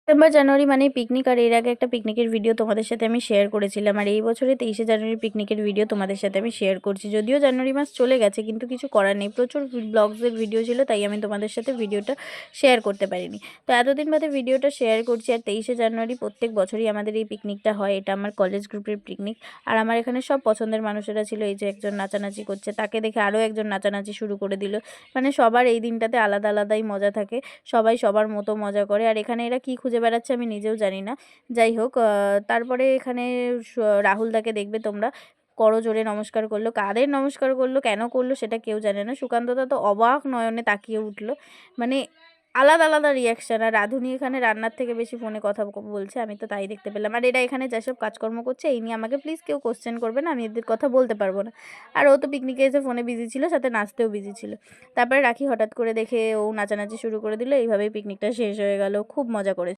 December January মানেই picnic. আর এর আগে একটা পিকনিকের ভিডিও তোমাদের সাথে আমি শেয়ার করেছিলাম, আর এই বছরে 23শে জানুয়ারি পিকনিকের ভিডিও তোমাদের সাথে আমি শেয়ার করছি। যদিও জানুয়ারি মাস চলে গেছে, কিন্তু কিছু করার নেই, প্রচুর ব্লগসের ভিডিও ছিল, তাই আমি তোমাদের সাথে ভিডিওটা শেয়ার করতে পারিনি। তো এতদিন বাদে ভিডিওটা শেয়ার করছি। আর 23শে জানুয়ারি প্রত্যেক বছরই আমাদের এই পিকনিকটা হয়। এটা আমার কলেজ গ্রুপের পিকনিক। আর আমার এখানে সব পছন্দের মানুষেরা ছিল। এই যে একজন নাচানাচি করছে, তাকে দেখে আরও একজন নাচানাচি শুরু করে দিল। মানে সবার এই দিনটাতে আলাদা আলাদাই মজা থাকে, সবাই সবার মতো মজা করে। আর এখানে এরা কি খুঁজে বেড়াচ্ছে আমি নিজেও জানি না। যাই হোক, তারপরে এখানে রাহুলদাকে দেখবে তোমরা, করজোড়ে নমস্কার করলো। কাদের নমস্কার করলো, কেন করলো, সেটা কেউ জানে না। সুকান্তদা তো অবাক নয়নে তাকিয়ে উঠলো। মানে আলাদা আলাদা রিয়াকশান। আর রাঁধুনি এখানে রান্নার থেকে বেশি ফোনে কথা বলছে, আমি তো তাই দেখতে পেলাম। আর এরা এখানে যেসব কাজকর্ম করছে এই নিয়ে আমাকে প্লিজ কেউ কোশ্চেন করবে না, আমি এদের কথা বলতে পারবো না। আর ও তো পিকনিকে এসে ফোনে বিজি ছিল, সাথে নাচতেও বিজি ছিল। তারপরে রাখি হঠাৎ করে দেখে ও নাচানাচি শুরু করে দিল। এইভাবেই পিকনিকটা শেষ হয়ে গেল। খুব মজা করে।